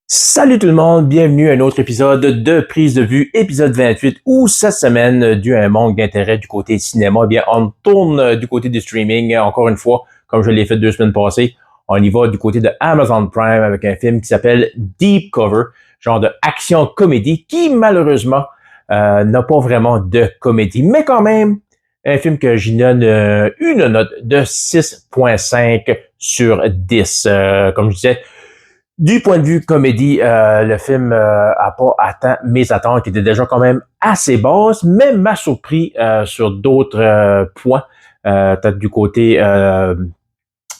Salut tout le monde, bienvenue à un autre épisode de Prise de vue, épisode 28, où cette semaine, dû à un manque d'intérêt du côté cinéma, eh bien, on tourne du côté du streaming, encore une fois, comme je l'ai fait 2 semaines passées, on y va du côté de Amazon Prime avec un film qui s'appelle Deep Cover, genre de action-comédie, qui malheureusement n'a pas vraiment de comédie, mais quand même, un film que j'y donne une note de 6.5 sur 10. Comme je disais, du point de vue comédie, le film a pas atteint mes attentes, qui étaient déjà quand même assez basses, mais m'a surpris sur d'autres points, peut-être du côté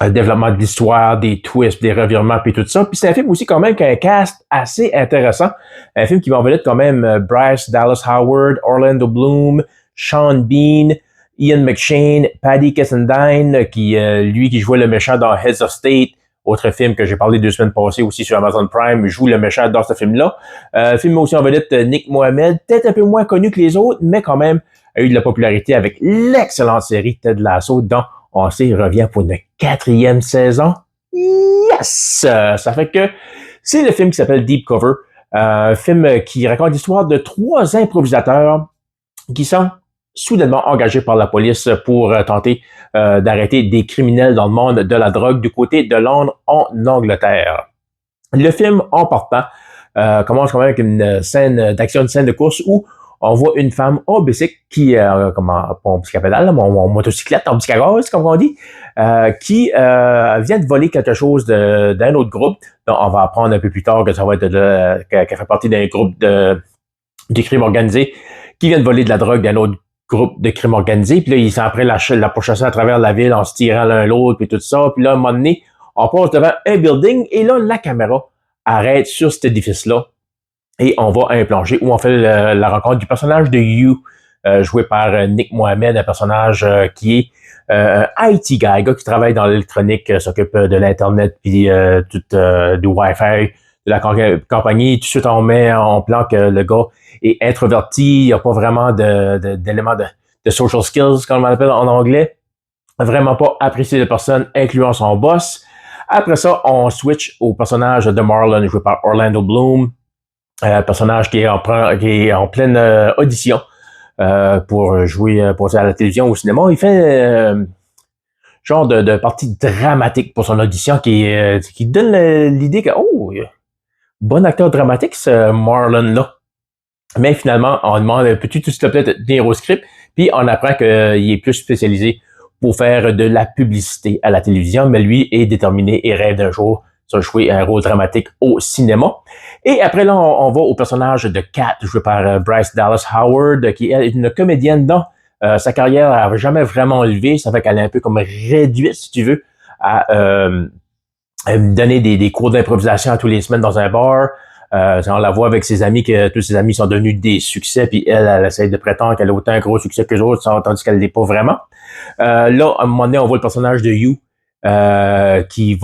développement de l'histoire, des twists, des revirements, puis tout ça. Puis c'est un film aussi quand même qui a un cast assez intéressant. Un film qui va en vedette quand même Bryce Dallas Howard, Orlando Bloom, Sean Bean, Ian McShane, Paddy Kessendine, lui qui jouait le méchant dans Heads of State, autre film que j'ai parlé 2 semaines passées aussi sur Amazon Prime, joue le méchant dans ce film-là. Film aussi en vedette Nick Mohamed, peut-être un peu moins connu que les autres, mais quand même a eu de la popularité avec l'excellente série Ted Lasso, dont on sait, il revient pour une 4e saison. Yes! Ça fait que c'est le film qui s'appelle Deep Cover, un film qui raconte l'histoire de 3 improvisateurs qui sont soudainement engagés par la police pour tenter d'arrêter des criminels dans le monde de la drogue du côté de Londres en Angleterre. Le film, en partant, commence quand même avec une scène d'action, une scène de course où on voit une femme en bicycle qui, pas en bicycle à pédale, mon motocyclette, en bicycle à gaz, comme on dit, qui vient de voler quelque chose d'un autre groupe. Donc, on va apprendre un peu plus tard que ça va être qu'elle fait partie d'un groupe de crime organisé qui vient de voler de la drogue d'un autre groupe de crime organisé. Puis là, ils sont après la pourchasser à travers la ville en se tirant l'un l'autre, puis tout ça. Puis là, à un moment donné, on passe devant un building et là, la caméra arrête sur cet édifice-là et on va à un plancher où on fait la rencontre du personnage de You, joué par Nick Mohamed, un personnage qui est un IT guy, un gars qui travaille dans l'électronique, s'occupe de l'Internet, puis du Wi-Fi de la compagnie. Tout de suite, on met en plan que le gars est introverti, il n'y a pas vraiment d'éléments de social skills, comme on l'appelle en anglais. Vraiment pas apprécié de personne, incluant son boss. Après ça, on switch au personnage de Marlon, joué par Orlando Bloom, personnage qui est en pleine audition pour jouer à la télévision ou au cinéma. Il fait genre de partie dramatique pour son audition qui donne l'idée que, oh, bon acteur dramatique, ce Marlon-là. Mais finalement, on demande, peux-tu s'il te plaît te tenir au script? Puis on apprend qu'il est plus spécialisé pour faire de la publicité à la télévision, mais lui est déterminé et rêve d'un jour de jouer un rôle dramatique au cinéma. Et après là, on va au personnage de Kat, joué par Bryce Dallas Howard, qui est une comédienne dont sa carrière n'avait jamais vraiment levé. Ça fait qu'elle est un peu comme réduite, si tu veux, à donner des cours d'improvisation à tous les semaines dans un bar. On la voit avec ses amis, que tous ses amis sont devenus des succès, puis elle essaie de prétendre qu'elle a autant un gros succès que les autres, tandis qu'elle l'est pas vraiment. Là, à un moment donné, on voit le personnage de You qui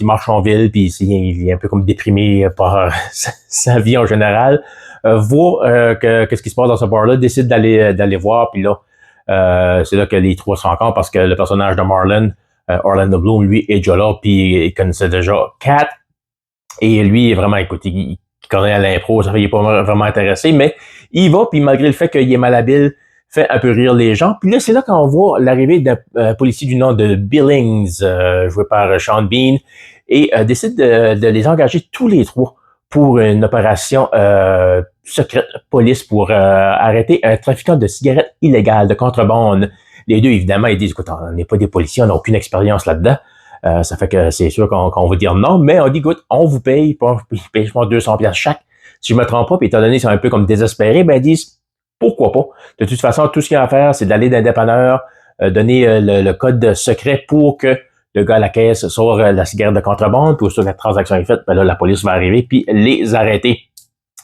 marche en ville, puis il est un peu comme déprimé par sa vie en général. Voit qu'est-ce qui se passe dans ce bar-là, décide d'aller voir, puis là, c'est là que les trois se rencontrent parce que le personnage de Marlon, Orlando Bloom, lui, est déjà là, puis il connaissait déjà Kat. Et lui, vraiment, écoute, il connaît à l'impro, ça fait qu'il est pas vraiment intéressé, mais il va, puis malgré le fait qu'il est malhabile, fait un peu rire les gens. Puis là, c'est là qu'on voit l'arrivée d'un policier du nom de Billings, joué par Sean Bean, et décide de les engager tous les trois pour une opération secrète police pour arrêter un trafiquant de cigarettes illégales, de contrebande. Les deux, évidemment, ils disent, écoute, on n'est pas des policiers, on n'a aucune expérience là-dedans. Ça fait que c'est sûr qu'on va dire non, mais on dit, écoute, on vous paye, ils payent, je pense, 200$ chaque. Si je me trompe pas, puis étant donné qu'ils sont un peu comme désespérés, ben ils disent, pourquoi pas? De toute façon, tout ce qu'il y a à faire, c'est d'aller d'un dépanneur, donner le code secret pour que le gars à la caisse sort la cigarette de contrebande, puis aussitôt que la transaction est faite, ben là, la police va arriver, puis les arrêter.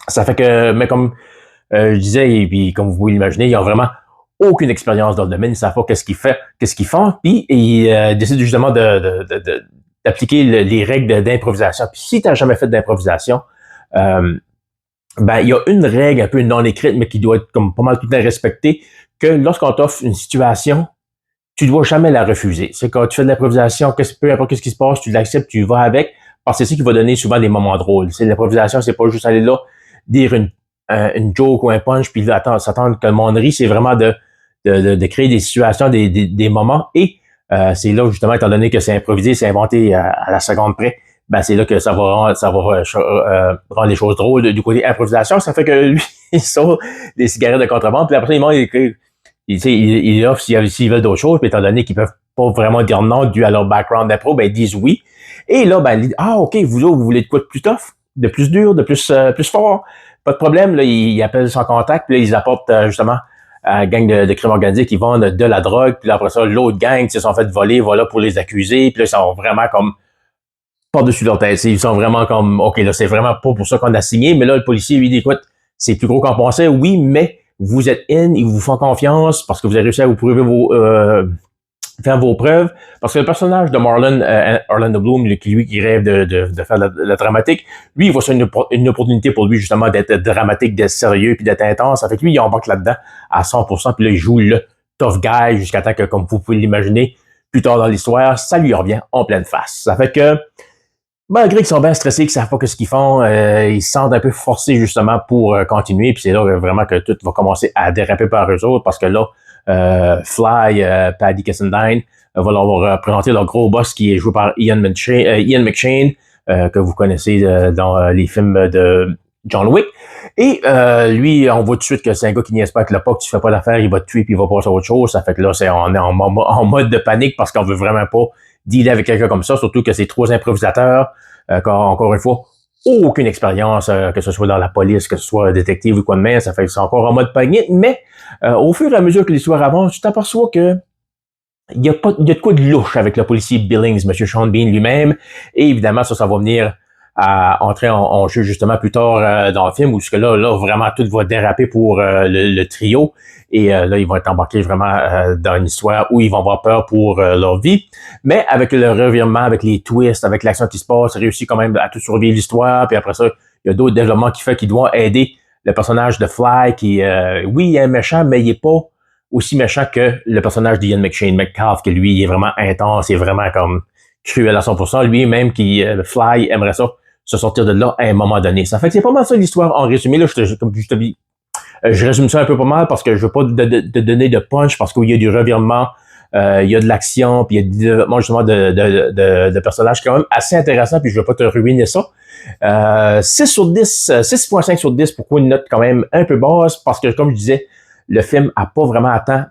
Ça fait que, mais comme je disais, et puis comme vous pouvez l'imaginer, ils ont vraiment aucune expérience dans le domaine, ils savent pas qu'est-ce qu'ils font, puis ils décident justement d'appliquer les règles d'improvisation. Puis si tu n'as jamais fait d'improvisation, ben il y a une règle un peu non écrite, mais qui doit être comme pas mal tout le temps respectée, que lorsqu'on t'offre une situation, tu dois jamais la refuser. C'est quand tu fais de l'improvisation, peu importe ce qui se passe, tu l'acceptes, tu y vas avec, parce que c'est ça qui va donner souvent des moments drôles. C'est l'improvisation, c'est pas juste aller là, dire une joke ou un punch, puis s'attendre que le monde rit, c'est vraiment de créer des situations, des moments, et c'est là, justement, étant donné que c'est improvisé, c'est inventé à la seconde près, ben c'est là que ça va rendre les choses drôles du côté improvisation. Ça fait que lui, il sort des cigarettes de contrebande, puis après, il offre s'ils veulent d'autres choses, puis étant donné qu'ils peuvent pas vraiment dire non dû à leur background d'impro, ben ils disent oui. Et là, ben, OK, vous autres, vous voulez de quoi de plus tough, de plus dur, de plus fort? Pas de problème, là, ils appellent son contact, puis là, ils apportent justement à la gang de crime organisé qui vendent de la drogue, puis là, après ça, l'autre gang se sont fait voler, voilà, pour les accuser, puis là, ils sont vraiment comme par-dessus leur tête. Ils sont vraiment comme, OK, là, c'est vraiment pas pour ça qu'on a signé, mais là, le policier, lui, dit, écoute, c'est plus gros qu'on pensait, oui, mais vous êtes ils vous font confiance parce que vous avez réussi à vous prouver faire vos preuves, parce que le personnage de Marlon, Orlando Bloom, qui rêve de faire la dramatique, lui, il voit ça une opportunité pour lui, justement, d'être dramatique, d'être sérieux, puis d'être intense. Ça fait que lui, il embarque là-dedans à 100%, puis là, il joue le tough guy jusqu'à temps que, comme vous pouvez l'imaginer, plus tard dans l'histoire, ça lui revient en pleine face. Ça fait que, malgré qu'ils sont bien stressés, qu'ils savent pas ce qu'ils font, ils se sentent un peu forcés justement pour continuer. Puis c'est là vraiment que tout va commencer à déraper par eux autres, parce que là, Fly, Paddy Cassandine va leur présenter leur gros boss qui est joué par Ian McShane, que vous connaissez dans les films de John Wick. Et lui, on voit tout de suite que c'est un gars qui niaise pas avec le POC, tu fais pas l'affaire, il va te tuer puis il va passer à autre chose. Ça fait que là, on est en mode de panique parce qu'on veut vraiment pas dealer avec quelqu'un comme ça, surtout que c'est 3 improvisateurs, encore une fois, aucune expérience, que ce soit dans la police, que ce soit détective ou quoi de même, ça fait que c'est encore en mode panique, mais au fur et à mesure que l'histoire avance, tu t'aperçois que il y a de quoi de louche avec le policier Billings, M. Sean Bean lui-même, et évidemment, ça va venir à entrer en jeu justement plus tard dans le film, où là, vraiment, tout va déraper pour le trio, et là, ils vont être embarqués vraiment dans une histoire où ils vont avoir peur pour leur vie, mais avec le revirement, avec les twists, avec l'action qui se passe, ça réussit quand même à tout survivre l'histoire, puis après ça, il y a d'autres développements qui doivent aider le personnage de Fly, qui, oui, il est un méchant, mais il est pas aussi méchant que le personnage d'Ian McShane, McCalf, que lui, il est vraiment intense, il est vraiment comme cruel à 100%. Lui-même, Fly, aimerait ça se sortir de là à un moment donné. Ça fait que c'est pas mal ça l'histoire en résumé. Là, je résume ça un peu pas mal parce que je veux pas te donner de punch, parce qu'il y a du revirement, il y a de l'action, puis il y a du développement justement de personnages quand même assez intéressant, puis je veux pas te ruiner ça. 6 sur 10, 6.5 sur 10, pourquoi une note quand même un peu basse? Parce que, comme je disais, le film a pas vraiment atteint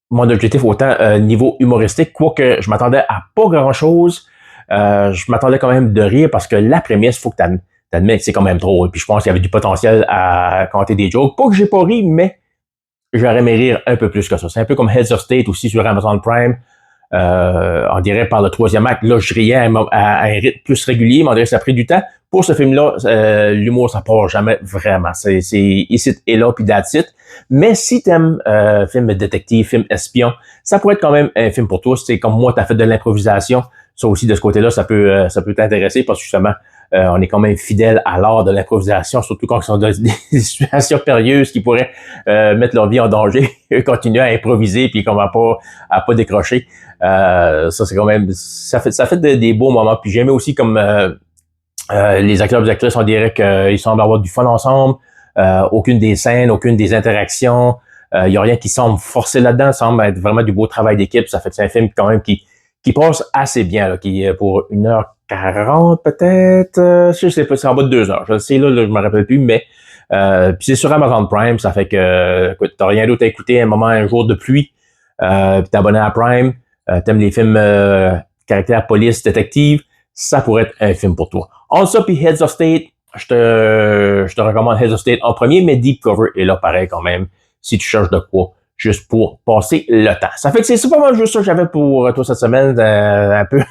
mon objectif autant niveau humoristique, quoique je m'attendais à pas grand-chose. Je m'attendais quand même de rire parce que la prémisse, faut que t'admets que c'est quand même drôle. Puis je pense qu'il y avait du potentiel à compter des jokes. Pas que j'ai pas ri, mais j'aurais aimé rire un peu plus que ça. C'est un peu comme Heads of State aussi sur Amazon Prime. On dirait par le 3e acte, là, je riais à un rythme plus régulier, mais on dirait que ça a pris du temps. Pour ce film-là, l'humour, ça part jamais vraiment. C'est ici et là, puis that's it. Mais si t'aimes film détective, film espion, ça pourrait être quand même un film pour toi. C'est comme moi, t'as fait de l'improvisation. Ça aussi, de ce côté-là, ça peut t'intéresser parce que justement, on est quand même fidèle à l'art de l'improvisation, surtout quand ils sont dans des situations périlleuses qui pourraient mettre leur vie en danger et continuer à improviser puis qu'on va pas décrocher. Ça, c'est quand même, ça fait des beaux moments. Puis j'aimais aussi comme les acteurs et les actrices, on dirait qu'ils semblent avoir du fun ensemble. Aucune des scènes, aucune des interactions. Il y a rien qui semble forcé là-dedans. Ça semble être vraiment du beau travail d'équipe. Ça fait que c'est un film quand même qui passe assez bien, là, qui est pour 1h40 peut-être. Je sais pas, c'est en bas de 2 heures. Je le sais, là, je me rappelle plus, mais puis c'est sur Amazon Prime. Ça fait que écoute, t'as rien d'autre à écouter un jour de pluie. Puis t'es abonné à Prime. T'aimes les films caractère police, détective. Ça pourrait être un film pour toi. En ça, puis Heads of State, je te recommande Heads of State en premier, mais Deep Cover est là pareil quand même, si tu cherches de quoi, juste pour passer le temps. Ça fait que c'est pas mal juste ça que j'avais pour toi cette semaine, un peu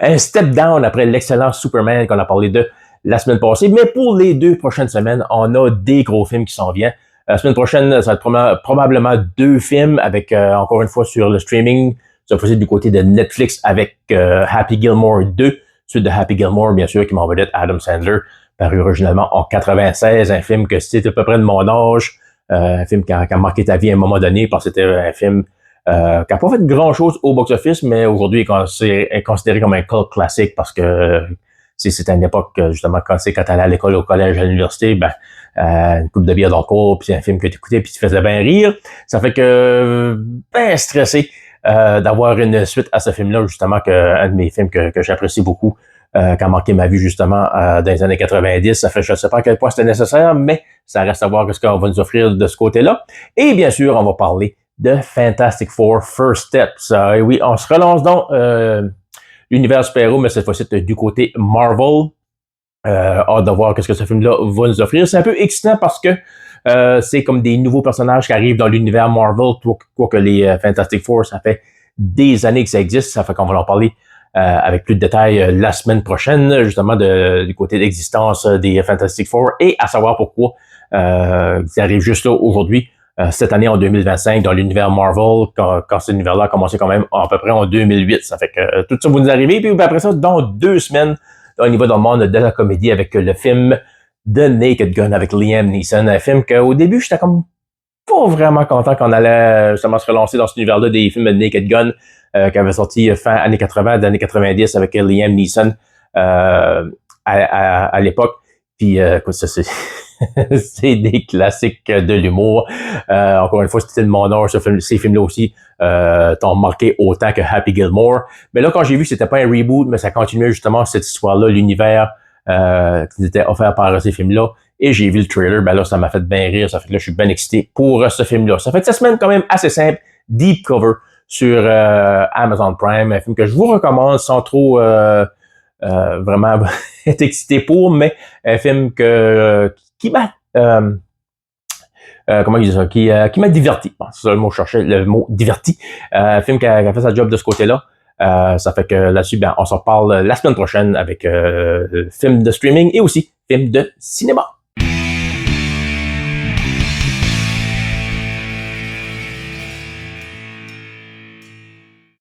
un step down après l'excellent Superman qu'on a parlé de la semaine passée. Mais pour les 2 prochaines semaines, on a des gros films qui s'en viennent. La semaine prochaine, ça va être probablement 2 films avec, encore une fois, sur le streaming. Ça va du côté de Netflix avec Happy Gilmore 2, suite de Happy Gilmore, bien sûr, qui m'a envoyé Adam Sandler, paru originalement en 96, un film que c'était à peu près de mon âge, un film qui a marqué ta vie à un moment donné, parce que c'était un film qui n'a pas fait grand-chose au box-office, mais aujourd'hui est considéré comme un cult classique parce que c'était une époque, justement, quand t'allais à l'école, au collège, à l'université, une coupe de bière d'alcool, puis c'est un film que tu écoutais, puis tu faisais bien rire. Ça fait que, stressé d'avoir une suite à ce film-là, justement, un de mes films que j'apprécie beaucoup, qui a marqué ma vie, justement, dans les années 90. Ça fait, je ne sais pas à quel point c'était nécessaire, mais ça reste à voir ce qu'on va nous offrir de ce côté-là. Et bien sûr, on va parler de Fantastic Four First Steps. Et oui, on se relance dans l'univers super-héros, mais cette fois-ci du côté Marvel. Hâte de voir ce que ce film-là va nous offrir. C'est un peu excitant parce que c'est comme des nouveaux personnages qui arrivent dans l'univers Marvel, quoique les Fantastic Four, ça fait des années que ça existe. Ça fait qu'on va en parler avec plus de détails la semaine prochaine, justement du côté de l'existence des Fantastic Four et à savoir pourquoi ils arrivent juste là aujourd'hui. Cette année en 2025 dans l'univers Marvel, quand cet univers-là a commencé quand même à peu près en 2008. Ça fait que tout ça va nous arriver. Puis après ça, dans 2 semaines, au niveau dans le monde de la comédie avec le film The Naked Gun avec Liam Neeson. Un film qu'au début, j'étais comme pas vraiment content qu'on allait justement se relancer dans cet univers-là des films de Naked Gun qui avaient sorti fin années 80, années 90 avec Liam Neeson à l'époque. Puis écoute, ça c'est c'est des classiques de l'humour. Encore une fois, c'était de mon âge, ces films-là aussi t'ont marqué autant que Happy Gilmore. Mais là, quand j'ai vu que c'était pas un reboot, mais ça continuait justement cette histoire-là, l'univers qui était offert par ces films-là. Et j'ai vu le trailer, ben là, ça m'a fait bien rire. Ça fait que là, je suis bien excité pour ce film-là. Ça fait que cette semaine, quand même, assez simple. Deep Cover sur Amazon Prime. Un film que je vous recommande sans trop vraiment être excité pour, mais un film qui m'a comment il dit ça, qui m'a diverti. Bon, c'est ça le mot que je cherchais, le mot diverti. Film qui a fait sa job de ce côté-là. Ça fait que là-dessus, on s'en parle la semaine prochaine avec film de streaming et aussi film de cinéma.